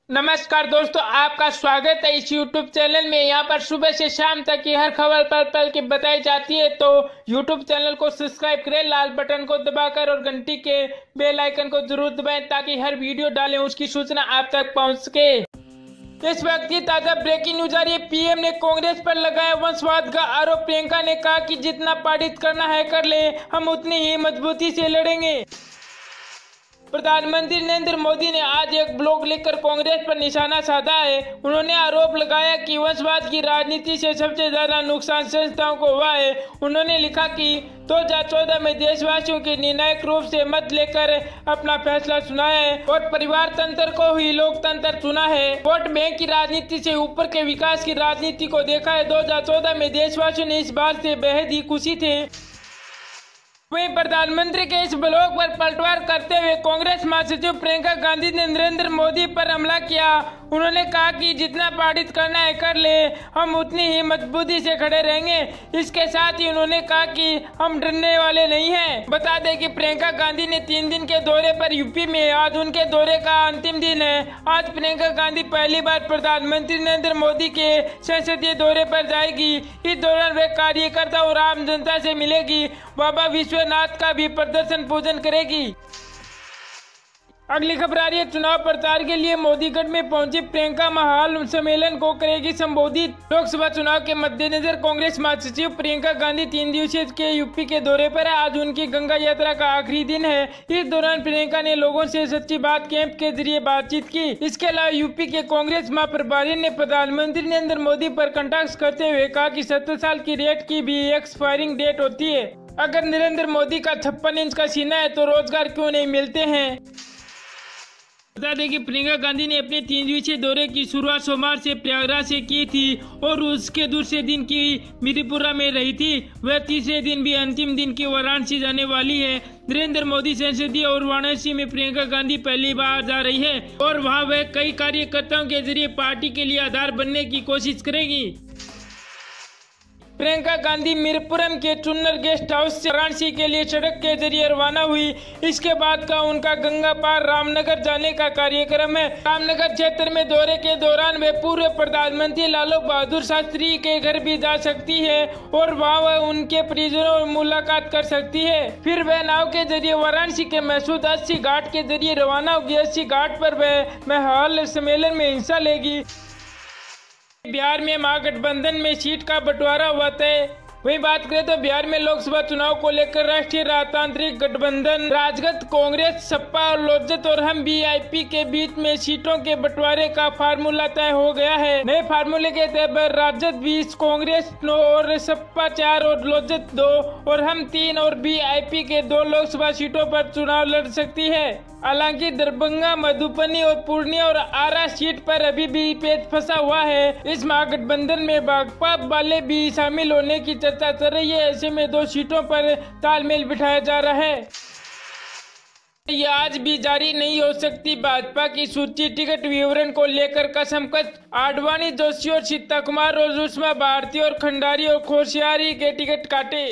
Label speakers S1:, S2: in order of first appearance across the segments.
S1: नमस्कार दोस्तों, आपका स्वागत है इस YouTube चैनल में। यहाँ पर सुबह से शाम तक की हर खबर पल पल की बताई जाती है, तो YouTube चैनल को सब्सक्राइब करें लाल बटन को दबाकर और घंटी के बेल आइकन को जरूर दबाएं ताकि हर वीडियो डालें उसकी सूचना आप तक पहुँच सके। इस वक्त की ताजा ब्रेकिंग न्यूज आ रही है। पीएम ने कांग्रेस पर लगाया वंशवाद का आरोप। प्रियंका ने कहा कि जितना पारित करना है कर ले, हम उतनी ही मजबूती से लड़ेंगे। प्रधानमंत्री नरेंद्र मोदी ने आज एक ब्लॉग लिखकर कांग्रेस पर निशाना साधा है। उन्होंने आरोप लगाया कि वंशवाद की राजनीति से सबसे ज्यादा नुकसान संस्थाओं को हुआ है। उन्होंने लिखा कि 2014 में देशवासियों की निर्णायक रूप से मत लेकर अपना फैसला सुना है और परिवार तंत्र को ही लोकतंत्र चुना है। वोट बैंक की राजनीति से ऊपर के विकास की राजनीति को देखा है। 2014 में देशवासियों ने इस बात से बेहद ही खुशी थे। वहीं प्रधानमंत्री के इस ब्लॉग पर पलटवार करते हुए कांग्रेस महासचिव प्रियंका गांधी ने नरेंद्र मोदी पर हमला किया। उन्होंने कहा कि जितना पारित करना है कर ले, हम उतनी ही मजबूती से खड़े रहेंगे। इसके साथ ही उन्होंने कहा कि हम डरने वाले नहीं हैं। बता दें कि प्रियंका गांधी ने 3 दिन के दौरे पर यूपी में, आज उनके दौरे का अंतिम दिन है। आज प्रियंका गांधी पहली बार प्रधानमंत्री नरेंद्र मोदी के संसदीय दौरे पर जाएगी। इस दौरान वे कार्यकर्ता और आम जनता से मिलेगी। बाबा विश्वनाथ का भी प्रदर्शन पूजन करेगी। अगली खबर आ रही है। चुनाव प्रचार के लिए मोदीगढ़ में पहुंची प्रियंका महाल सम्मेलन को करेगी संबोधित। लोकसभा चुनाव के मद्देनजर कांग्रेस महासचिव प्रियंका गांधी 3 दिवसीय के यूपी के दौरे पर है। आज उनकी गंगा यात्रा का आखिरी दिन है। इस दौरान प्रियंका ने लोगों से सच्ची बात कैंप के जरिए बातचीत की। इसके अलावा यूपी के कांग्रेस महाप्रभारी ने प्रधानमंत्री नरेंद्र मोदी पर कटाक्ष करते हुए कहा कि 70 साल की रेट की भी एक्सपायरिंग डेट होती है। अगर नरेंद्र मोदी का 56 इंच का सीना है तो रोजगार क्यों नहीं मिलते हैं। बता दें कि प्रियंका गांधी ने अपने 3 दिवसीय दौरे की शुरुआत सोमवार से प्रयागराज से की थी और उसके दूसरे दिन की मिरीपुरा में रही थी। वह तीसरे दिन भी अंतिम दिन की वाराणसी जाने वाली है। नरेंद्र मोदी संसदीय और वाराणसी में प्रियंका गांधी पहली बार जा रही है और वहां वह कई कार्यकर्ताओं के जरिए पार्टी के लिए आधार बनने की कोशिश करेगी। प्रियंका गांधी मीरपुरम के चुन्नर गेस्ट हाउस से वाराणसी के लिए सड़क के जरिए रवाना हुई। इसके बाद का उनका गंगा पार रामनगर जाने का कार्यक्रम है। रामनगर क्षेत्र में दौरे के दौरान वे पूर्व प्रधानमंत्री लालू बहादुर शास्त्री के घर भी जा सकती है और वहां वह उनके परिजनों से मुलाकात कर सकती है। फिर वह नाव के जरिए वाराणसी के मशहूर 80 घाट के जरिए रवाना होगी। 80 घाट पर वह महाल सम्मेलन में हिस्सा लेगी। बिहार में महागठबंधन में सीट का बंटवारा हुआ तय। वही बात करें तो बिहार में लोकसभा चुनाव को लेकर राष्ट्रीय राजतांत्रिक गठबंधन राजद, कांग्रेस, सपा और लोजपा और हम वीआईपी के बीच में सीटों के बंटवारे का फार्मूला तय हो गया है। नए फार्मूले के तहत राजद 20, कांग्रेस 9 और सपा 4 और लोजपा 2 और हम 3 और वीआईपी के 2 लोकसभा सीटों पर चुनाव लड़ सकती है। हालांकि दरभंगा, मधुबनी और पूर्णिया और आरा सीट पर अभी भी पेच फंसा हुआ है। इस महागठबंधन में भाकपा वाले भी शामिल होने की चर्चा चल रही है। ऐसे में 2 सीटों पर तालमेल बिठाया जा रहा है। ये आज भी जारी नहीं हो सकती। भाजपा की सूची टिकट विवरण को लेकर कसमकस। आडवाणी, जोशी और सीता कुमार और सुषमा भारती और खंडारी और खोसियारी के टिकट काटे।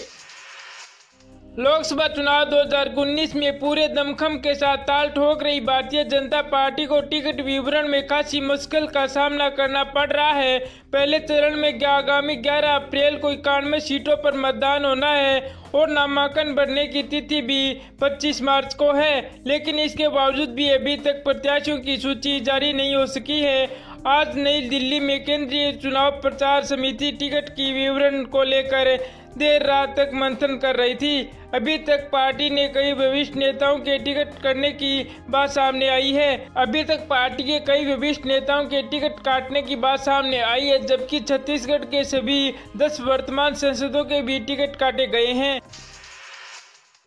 S1: लोकसभा चुनाव 2019 में पूरे दमखम के साथ ताल ठोक रही भारतीय जनता पार्टी को टिकट विवरण में खासी मुश्किल का सामना करना पड़ रहा है। पहले चरण में आगामी 11 अप्रैल को 91 सीटों पर मतदान होना है और नामांकन भरने की तिथि भी 25 मार्च को है। लेकिन इसके बावजूद भी अभी तक प्रत्याशियों की सूची जारी नहीं हो सकी है। आज नई दिल्ली में केंद्रीय चुनाव प्रचार समिति टिकट की विवरण को लेकर देर रात तक मंथन कर रही थी। अभी तक पार्टी ने कई वरिष्ठ नेताओं के टिकट करने की बात सामने आई है। अभी तक पार्टी के कई वरिष्ठ नेताओं के टिकट काटने की बात सामने आई है, जबकि छत्तीसगढ़ के सभी 10 वर्तमान सांसदों के भी टिकट काटे गए हैं।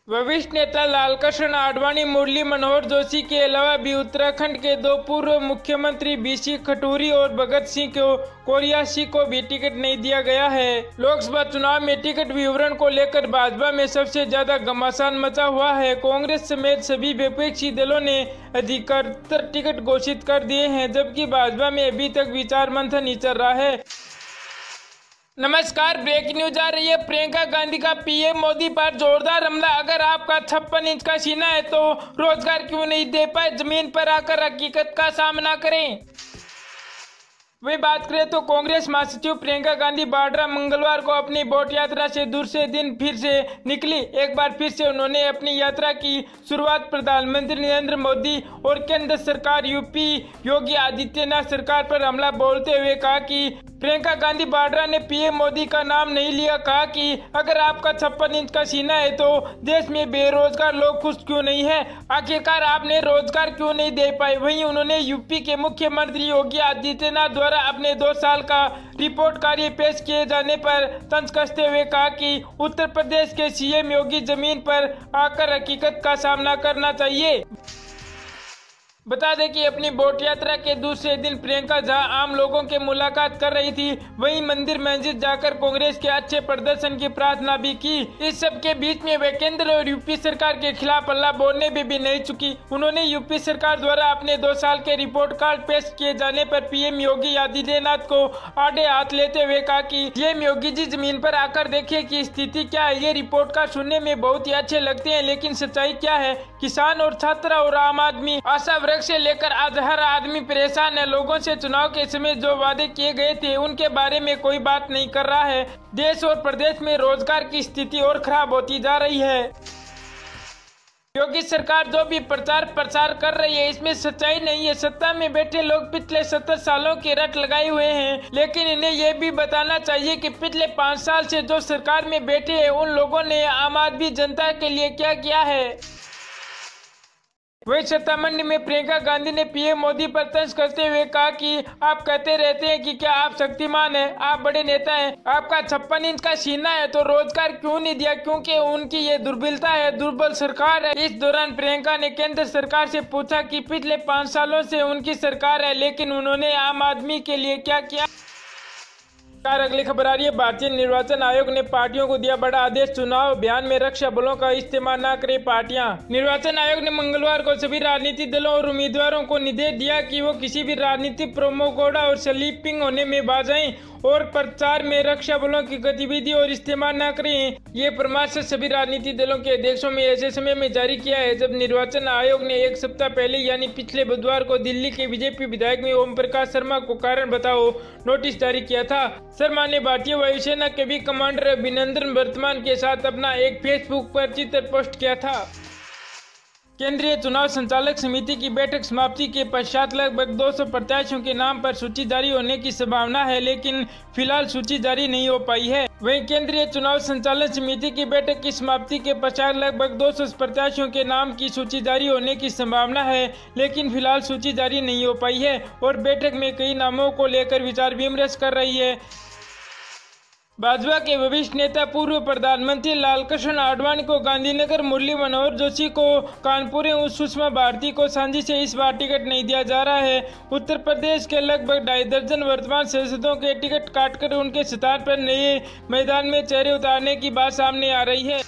S1: वरिष्ठ नेता लालकृष्ण आडवाणी, मुरली मनोहर जोशी के अलावा भी उत्तराखंड के 2 पूर्व मुख्यमंत्री बीसी खटूरी और भगत सिंह को कोरियासी को भी टिकट नहीं दिया गया है। लोकसभा चुनाव में टिकट विवरण को लेकर भाजपा में सबसे ज्यादा घमासान मचा हुआ है। कांग्रेस समेत सभी विपक्षी दलों ने अधिकतर टिकट घोषित कर दिए हैं, जबकि भाजपा में अभी तक विचार मंथन ही चल रहा है। नमस्कार, ब्रेकिंग न्यूज आ रही है। प्रियंका गांधी का पीएम मोदी पर जोरदार हमला। अगर आपका 56 इंच का सीना है तो रोजगार क्यों नहीं दे पाए, जमीन पर आकर हकीकत का सामना करें। वही बात करें तो कांग्रेस महासचिव प्रियंका गांधी वाड्रा मंगलवार को अपनी बोट यात्रा से दूसरे दिन फिर से निकली। एक बार फिर से उन्होंने अपनी यात्रा की शुरुआत प्रधानमंत्री नरेंद्र मोदी और केंद्र सरकार यूपी योगी आदित्यनाथ सरकार पर हमला बोलते हुए कहा कि प्रियंका गांधी वाड्रा ने पीएम मोदी का नाम नहीं लिया। कहा कि अगर आपका 56 इंच का सीना है तो देश में बेरोजगार लोग खुश क्यों नहीं है, आखिरकार आपने रोजगार क्यों नहीं दे पाए। वहीं उन्होंने यूपी के मुख्यमंत्री योगी आदित्यनाथ द्वारा अपने 2 साल का रिपोर्ट कार्य पेश किए जाने पर तंज कसते हुए कहा कि उत्तर प्रदेश के सीएम योगी जमीन पर आकर हकीकत का सामना करना चाहिए। बता दें कि अपनी बोट यात्रा के दूसरे दिन प्रियंका जहां आम लोगों के मुलाकात कर रही थी, वहीं मंदिर मस्जिद जाकर कांग्रेस के अच्छे प्रदर्शन की प्रार्थना भी की। इस सब के बीच में वे केंद्र और यूपी सरकार के खिलाफ हल्ला बोलने में भी नहीं चुकी। उन्होंने यूपी सरकार द्वारा अपने 2 साल के रिपोर्ट कार्ड पेश किए जाने पर पीएम योगी आदित्यनाथ को आड़े हाथ लेते हुए कहा कि पीएम योगी जी जमीन पर आकर देखिए कि स्थिति क्या है। ये रिपोर्ट कार्ड सुनने में बहुत ही अच्छे लगते हैं, लेकिन सच्चाई क्या है। किसान और छात्र और आम आदमी आशा से लेकर आज हर आदमी परेशान है। लोगों से चुनाव के समय जो वादे किए गए थे उनके बारे में कोई बात नहीं कर रहा है। देश और प्रदेश में रोजगार की स्थिति और खराब होती जा रही है। योगी सरकार जो भी प्रचार प्रसार कर रही है इसमें सच्चाई नहीं है। सत्ता में बैठे लोग पिछले 70 सालों की रट लगाए हुए हैं, लेकिन इन्हें यह भी बताना चाहिए कि पिछले 5 साल से जो सरकार में बैठे हैं उन लोगों ने आम आदमी जनता के लिए क्या किया है। वही सत्ता मंडी में प्रियंका गांधी ने पीएम मोदी पर तंज करते हुए कहा कि आप कहते रहते हैं कि क्या आप शक्तिमान हैं, आप बड़े नेता हैं, आपका 56 इंच का सीना है तो रोजगार क्यों नहीं दिया, क्योंकि उनकी ये दुर्बलता है, दुर्बल सरकार है। इस दौरान प्रियंका ने केंद्र सरकार से पूछा कि पिछले 5 सालों से उनकी सरकार है, लेकिन उन्होंने आम आदमी के लिए क्या किया। अगली खबर आ रही है। भारतीय निर्वाचन आयोग ने पार्टियों को दिया बड़ा आदेश, चुनाव अभियान में रक्षा बलों का इस्तेमाल न करें पार्टियां। निर्वाचन आयोग ने मंगलवार को सभी राजनीतिक दलों और उम्मीदवारों को निर्देश दिया कि वो किसी भी राजनीतिक प्रोमोगोडा और स्लीपिंग होने में बाज आएं और प्रचार में रक्षा बलों की गतिविधि और इस्तेमाल न करें। ये परामर्श सभी राजनीतिक दलों के अध्यक्षों में ऐसे समय में जारी किया है जब निर्वाचन आयोग ने 1 सप्ताह पहले यानी पिछले बुधवार को दिल्ली के बीजेपी विधायक में ओम प्रकाश शर्मा को कारण बताओ नोटिस जारी किया था। शर्मा ने भारतीय वायुसेना के भी कमांडर अभिनंदन वर्तमान के साथ अपना एक फेसबुक पर चित्र पोस्ट किया था। केंद्रीय चुनाव संचालक समिति की बैठक समाप्ति के पश्चात लगभग 200 प्रत्याशियों के नाम पर सूची जारी होने की संभावना है, लेकिन फिलहाल सूची जारी नहीं हो पाई है। वहीं केंद्रीय चुनाव संचालन समिति की बैठक की समाप्ति के पश्चात लगभग 200 प्रत्याशियों के नाम की सूची जारी होने की संभावना है, लेकिन फिलहाल सूची जारी नहीं हो पाई है और बैठक में कई नामों को लेकर विचार विमर्श कर रही है। भाजपा के वरिष्ठ नेता पूर्व प्रधानमंत्री लालकृष्ण आडवाणी को गांधीनगर, मुरली मनोहर जोशी को कानपुर और सुषमा भारती को सांची से इस बार टिकट नहीं दिया जा रहा है। उत्तर प्रदेश के लगभग 2.5 दर्जन वर्तमान सांसदों के टिकट काटकर उनके स्थान पर नए मैदान में चेहरे उतारने की बात सामने आ रही है।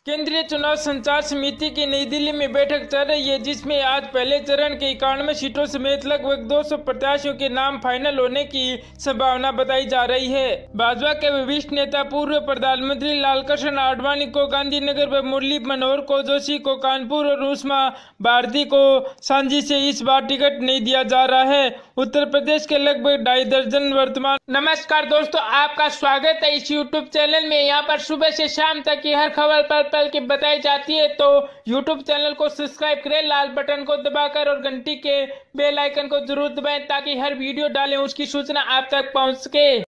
S1: केंद्रीय चुनाव संचार समिति की नई दिल्ली में बैठक चल रही है, जिसमें आज पहले चरण के 91 सीटों समेत लगभग 200 प्रत्याशियों के नाम फाइनल होने की संभावना बताई जा रही है। भाजपा के वरिष्ठ नेता पूर्व प्रधानमंत्री लालकृष्ण आडवाणी को गांधीनगर व मुरली मनोहर को जोशी को कानपुर और सुषमा भारती को सांची से इस बार टिकट नहीं दिया जा रहा है। उत्तर प्रदेश के लगभग 2.5 दर्जन वर्तमान। नमस्कार दोस्तों, आपका स्वागत है इस यूट्यूब चैनल में। यहाँ पर सुबह से शाम तक की हर खबर पल की बताई जाती है, तो YouTube चैनल को सब्सक्राइब करें, लाल बटन को दबाकर और घंटी के बेल आइकन को जरूर दबाएं ताकि हर वीडियो डालें उसकी सूचना आप तक पहुंच सके।